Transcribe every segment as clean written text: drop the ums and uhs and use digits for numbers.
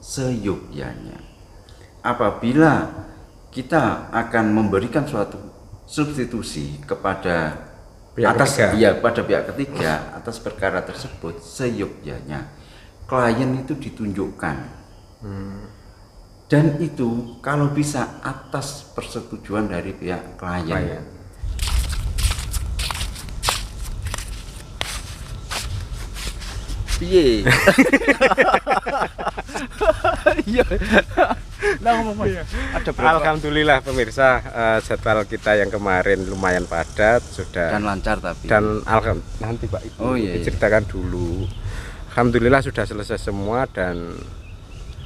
seyogyanya. Apabila kita akan memberikan suatu substitusi kepada pada pihak ketiga atas perkara tersebut, seyogyanya klien itu ditunjukkan. Dan itu kalau bisa atas persetujuan dari pihak klien. Piye? Iya. Ada berapa? Alhamdulillah pemirsa, jadwal kita yang kemarin lumayan padat sudah dan lancar tapi. Dan nanti Pak Ibu diceritakan dulu. Alhamdulillah sudah selesai semua dan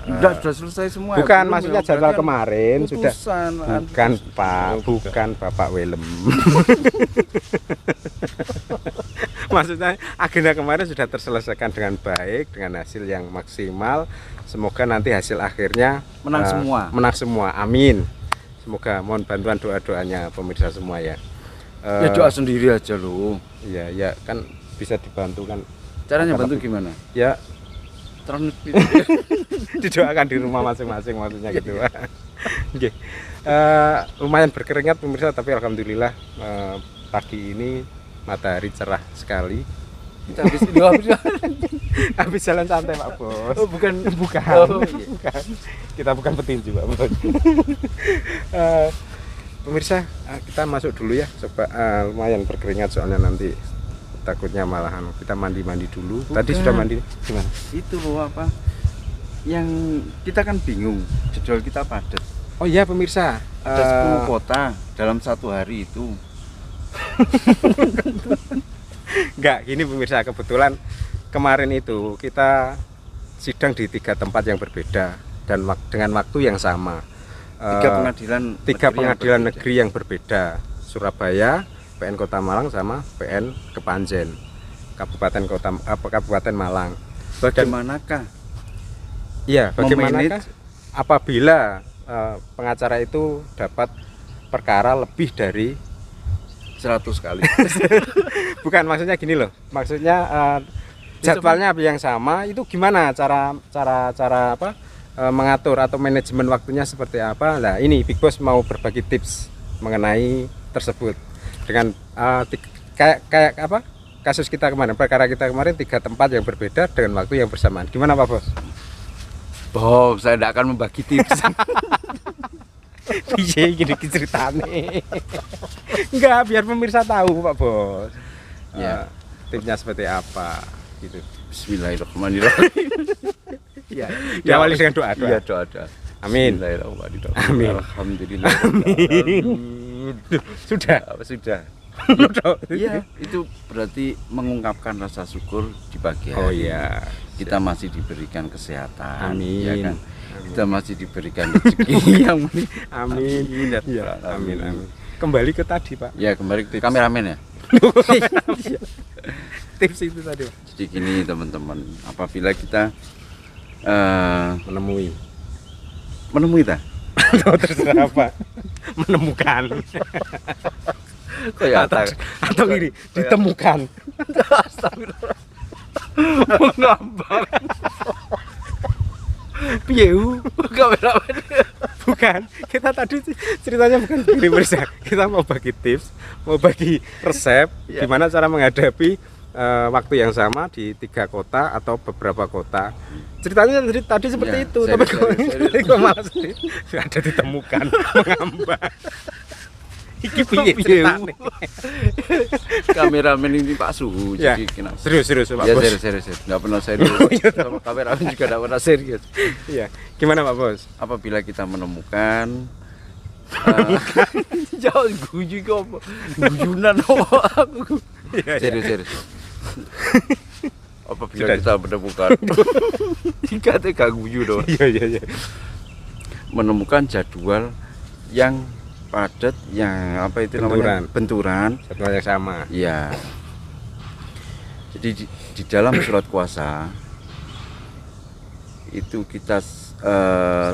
sudah selesai semua. Bukan ya, maksudnya jadwal kemarin sudah. Bukan Pak, bukan Bapak Welem. Maksudnya agenda kemarin sudah terselesaikan dengan baik, dengan hasil yang maksimal. Semoga nanti hasil akhirnya menang semua. Amin. Semoga mohon bantuan doa-doanya pemirsa semua ya. Ya doa sendiri aja loh. Iya, ya kan bisa dibantu kan. Caranya bantu gimana? Ya didoakan di rumah masing-masing maksudnya gitu. Oke. Lumayan berkeringat pemirsa, tapi alhamdulillah pagi ini matahari cerah sekali. Kita habis jalan santai Pak Bos. Oh, bukan. Bukan. Kita bukan petinju Pak Bos. Pemirsa, kita masuk dulu ya. Coba lumayan berkeringat soalnya nanti takutnya malahan kita mandi dulu. Bukan. Tadi sudah mandi gimana? Itu loh apa? Yang kita kan bingung, jadwal kita padat. Oh iya pemirsa, ada 10 kota dalam satu hari itu. Enggak, gini pemirsa, kebetulan kemarin itu kita sidang di 3 tempat yang berbeda dan dengan waktu yang sama. 3 pengadilan negeri yang berbeda. Surabaya, PN Kota Malang sama PN Kepanjen, Kabupaten Malang. Bagaimanakah? Iya, bagaimanakah apabila pengacara itu dapat perkara lebih dari 100 kali. Bukan, maksudnya gini loh. Maksudnya jadwalnya yang sama itu gimana cara apa mengatur atau manajemen waktunya seperti apa? Nah, ini Big Boss mau berbagi tips mengenai tersebut. Dengan kayak apa? Kasus kita kemarin, perkara kita kemarin 3 tempat yang berbeda dengan waktu yang bersamaan. Gimana Pak Bos? Bob, saya tidak akan membagi tips. Iya, gini ceritane. Enggak, biar pemirsa tahu Pak Bos. Ya, tipsnya seperti apa gitu. Bismillahirrahmanirrahim. Iya, diawali dengan doa. Iya, doa. Amin. Bismillahirrahmanirrahim. Amin. Alhamdulillah. Amin. Sudah. Iya, itu berarti mengungkapkan rasa syukur di pagi hari. Oh iya. Kita masih diberikan kesehatan. Amin. Ya kan? Kita masih diberikan rezeki yang amin. Ya, amin. Kembali ke tadi Pak. Ya, kembali ke kameramen ya. Tips itu tadi Pak. Jadi gini teman-teman, apabila kita menemui tak? Terserah apa? Menemukan. Atau gini, ditemukan. Astagfirullah. Mengambang. Pieu, kameramen. Bukan, kita tadi ceritanya bukan begini Mirsa. Kita mau bagi tips, mau bagi resep gimana cara menghadapi waktu yang sama di 3 kota atau beberapa kota. Ceritanya tadi seperti itu, tapi kok malah ada ditemukan mengambang. Iki piye ceritane? Kameramen ini Pak Suhu ya. Jadi serius Pak ya, Bos. serius. Enggak pernah serius. Sama kameramen juga enggak pernah serius. Iya. Gimana Pak Bos? Apabila kita menemukan jangan guyu kok. Guyunan aku. Serius. Apabila kita menemukan tiga guyu dong. Iya. Menemukan jadwal yang padat, yang apa itu namanya benturan jadwal yang sama. Iya. Jadi di dalam surat kuasa itu kita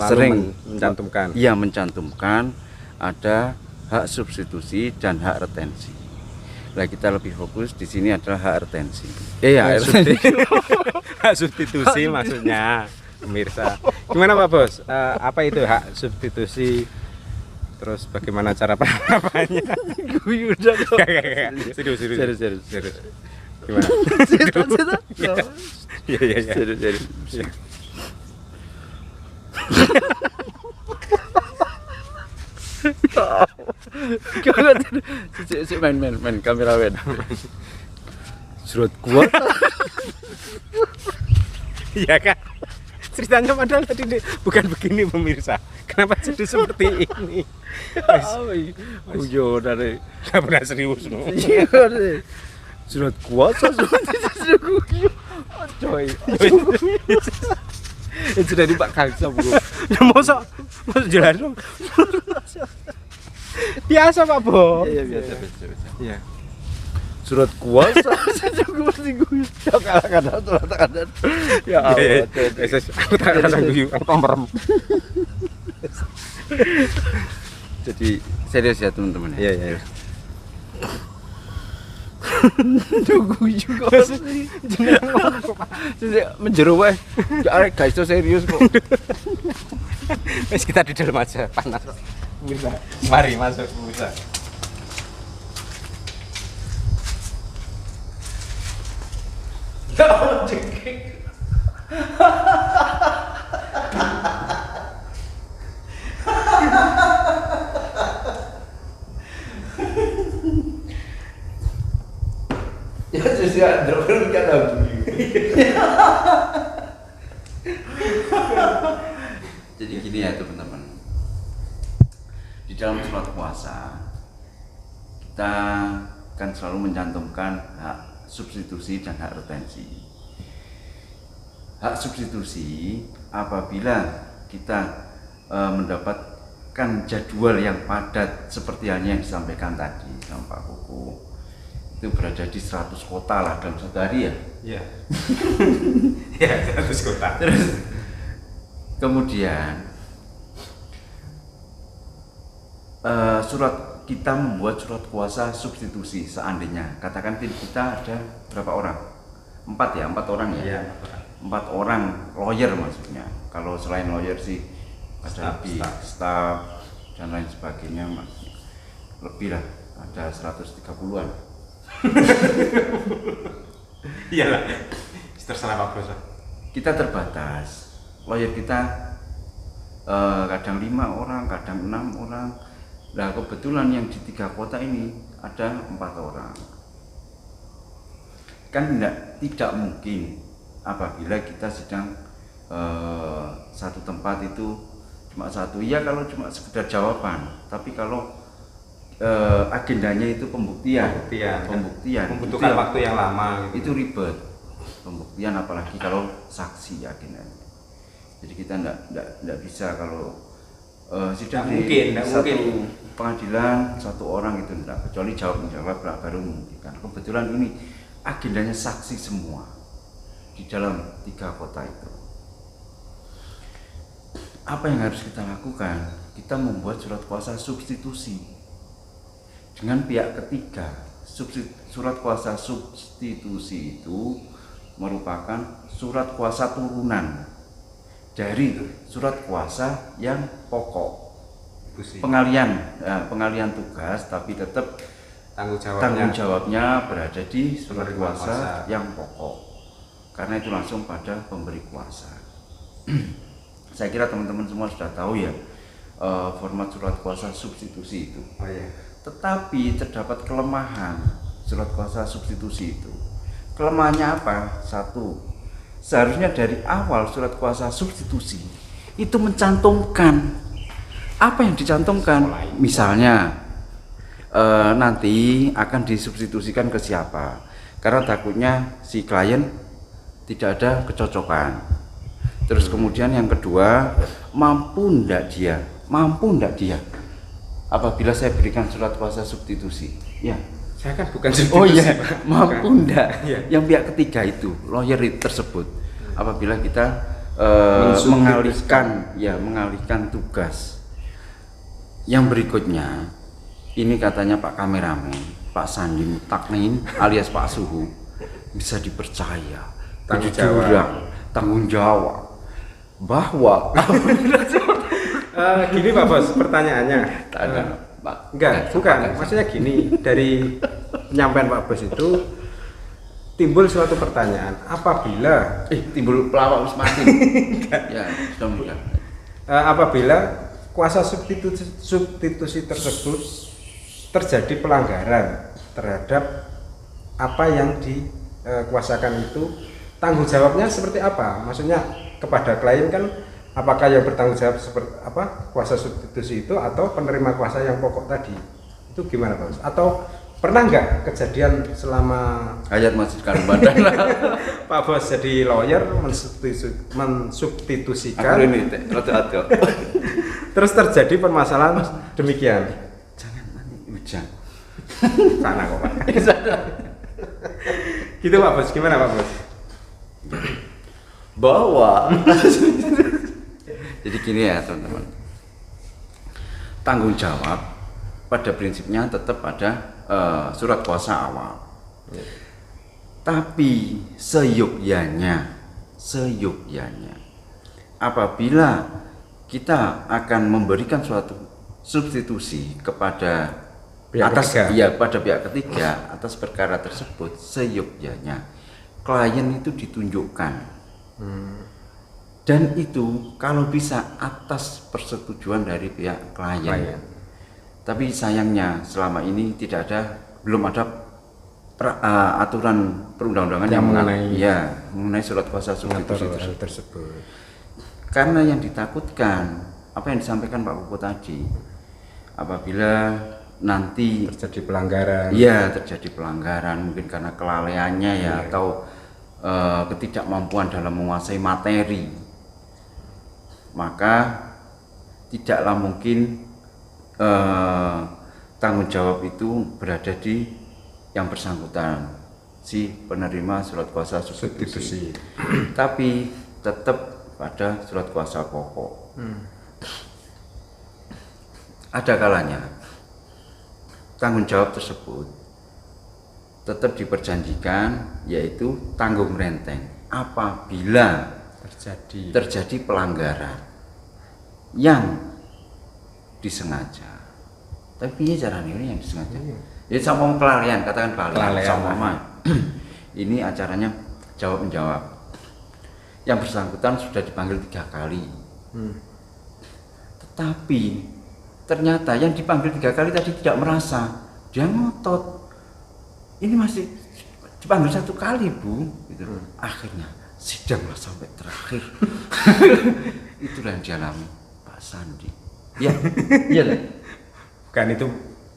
sering mencantumkan ada hak substitusi dan hak retensi. Nah, kita lebih fokus di sini adalah hak retensi. Hak substitusi maksudnya pemirsa. Gimana Pak Bos? Apa itu hak substitusi? Terus bagaimana cara penerapannya? Guyu udah kok. Serius. Serius. Gimana? Cerita. Iya. Serius. Iya. Jangan. Si main kameramen. Surat kuat. Iya kan? Ceritanya padahal tadi bukan begini pemirsa. Kenapa jadi seperti ini? Guyu dari. Gak pernah serius no. Surat kuasa. Guyu. Coy. Itu dari Pak Kangsa, Bro. Ya masa jelas dong. Biasa Pak Bo. Iya, biasa. Iya. Surat kuasa. Gue mesti guyu. Kadang. Ya Iya. Allah. Aku tak rasa guyu, aku merem. Jadi serius ya teman-teman. Iya. Guyu kok. Menjeru wae. Arek guys itu serius kok. Wes kita di dalam aja, panas. Bisa. Mari masuk bisa. Ya terus ya drone kan Jadi gini ya teman-teman. Di dalam surat kuasa kita kan selalu mencantumkan hak substitusi dan hak retensi. Hak substitusi apabila kita mendapatkan jadwal yang padat seperti halnya yang disampaikan tadi sama Pak Kuku, itu berada di 100 kota lah dalam satu hari ya. Iya. Ya, 100 kota. Terus kemudian kita membuat surat kuasa substitusi seandainya katakan tim kita ada berapa orang? 4 orang ya? Iya, 4 orang lawyer maksudnya. Kalau selain lawyer sih ada staff dan lain sebagainya, lebih lah, ada 130-an. Iyalah. Terserah Pak Bos. Kita terbatas. Lawyer kita kadang 5 orang, kadang 6 orang. Nah kebetulan yang di 3 kota ini ada 4 orang. Kan tidak mungkin apabila kita sedang satu tempat itu cuma satu. Iya kalau cuma sekedar jawaban. Tapi kalau agendanya itu pembuktian. Membutuhkan waktu yang lama. Itu ribet. Pembuktian apalagi kalau saksi agendanya. Jadi kita enggak bisa kalau sidang di satu pengadilan 1 orang itu enggak, kecuali jawab baru memungkinkan. Kebetulan ini agendanya saksi semua di dalam 3 kota itu. Apa yang harus kita lakukan? Kita membuat surat kuasa substitusi dengan pihak ketiga. Surat kuasa substitusi itu merupakan surat kuasa turunan dari surat kuasa yang pokok. Pengalian tugas, tapi tetap tanggung jawabnya berada di surat kuasa yang pokok, karena itu langsung pada pemberi kuasa. Saya kira teman-teman semua sudah tahu ya format surat kuasa substitusi itu. Oh, iya. Tetapi terdapat kelemahan surat kuasa substitusi itu. Kelemahannya apa? 1, seharusnya dari awal surat kuasa substitusi itu mencantumkan apa yang dicantumkan. Misalnya nanti akan disubstitusikan ke siapa, karena takutnya si klien tidak ada kecocokan. Terus kemudian yang kedua, mampu ndak dia apabila saya berikan surat kuasa substitusi. Ya, saya kan bukan substitusi. Oh iya, mampu ndak Iya. yang pihak ketiga itu, lawyer tersebut, apabila kita mengalihkan tugas. Yang berikutnya, ini katanya Pak kameramen, Pak Sandi Mutaknin alias Pak Suhu, bisa dipercaya, tanggung jawab. bahwa Gini Pak Bos, pertanyaannya. Enggak, bukan. Maksudnya gini, dari penyampaian Pak Bos itu timbul suatu pertanyaan. Apabila timbul pelawak wis mati. Ya, sudah meninggal. Apabila kuasa substitusi tersebut terjadi pelanggaran terhadap apa yang dikuasakan itu, tanggung jawabnya seperti apa? Maksudnya kepada klien kan, apakah yang bertanggung jawab seperti apa, kuasa substitusi itu atau penerima kuasa yang pokok tadi? Itu gimana Pak? Atau pernah nggak kejadian selama Hayat Masjid Kalimantan Pak Bos jadi lawyer mensubstitusikan terus terjadi permasalahan demikian? Jangan nanti hujan. Sana kok Pak. Gitu Pak Bos, gimana Pak Bos? bahwa Jadi gini ya teman-teman, tanggung jawab pada prinsipnya tetap ada surat kuasa awal. Tapi seyogyanya apabila kita akan memberikan suatu substitusi kepada pada pihak ketiga atas perkara tersebut, seyogyanya klien itu ditunjukkan. Dan itu kalau bisa atas persetujuan dari pihak klien. Tapi sayangnya selama ini belum ada aturan perundang-undangan yang mengenai surat kuasa substitusi tersebut. Karena yang ditakutkan apa yang disampaikan Pak Koko tadi, apabila nanti terjadi pelanggaran. Iya, terjadi pelanggaran mungkin karena kelalaiannya atau ketidakmampuan dalam menguasai materi, maka tidaklah mungkin tanggung jawab itu berada di yang bersangkutan, si penerima surat kuasa substitusi. Tapi tetap pada surat kuasa pokok. Ada kalanya tanggung jawab tersebut tetap diperjanjikan, yaitu tanggung renteng apabila terjadi pelanggaran yang disengaja. Tapi ini caranya ini yang disengaja. Jadi sama kelalian, katakan kelalian sama ini acaranya jawab menjawab. Yang bersangkutan sudah dipanggil 3 kali. Tetapi ternyata yang dipanggil 3 kali tadi tidak merasa, dia ngotot. Ini masih dipanggil 1 kali Bu, gitu. Akhirnya sidanglah sampai terakhir. Itulah yang dialami Pak Sandi. Iya, Bukan itu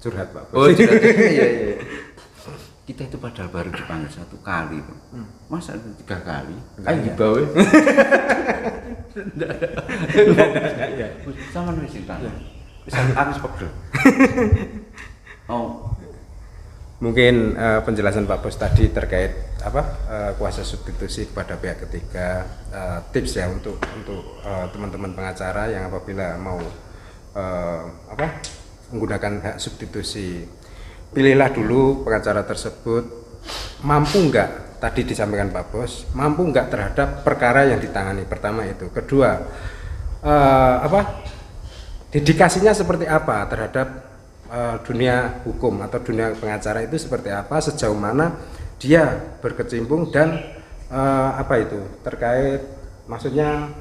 curhat Pak Bos. Oh, curhat. Iya. Kita itu padahal baru dipanggil 1 kali, Bro. Masa 3 kali? ayo di bawah Sama nulis cerita. Aku sepegel. Oh, mungkin penjelasan Pak Bos tadi terkait kuasa substitusi kepada pihak ketiga, tips ya untuk teman-teman pengacara yang apabila mau menggunakan hak substitusi, pilihlah dulu pengacara tersebut mampu enggak, tadi disampaikan Pak Bos, mampu enggak terhadap perkara yang ditangani. Pertama itu. Kedua, dedikasinya seperti apa terhadap dunia hukum atau dunia pengacara itu seperti apa, sejauh mana dia berkecimpung, dan terkait maksudnya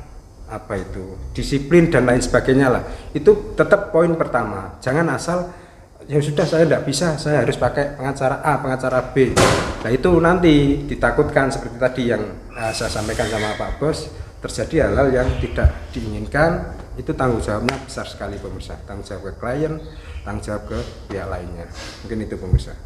disiplin dan lain sebagainya lah. Itu tetap poin pertama. Jangan asal ya sudah saya tidak bisa, saya harus pakai pengacara A, pengacara B. Nah itu nanti ditakutkan seperti tadi yang saya sampaikan sama Pak Bos, terjadi hal-hal yang tidak diinginkan. Itu tanggung jawabnya besar sekali pemirsa, tanggung jawab ke klien, tanggung jawab ke pihak lainnya. Mungkin itu pemirsa.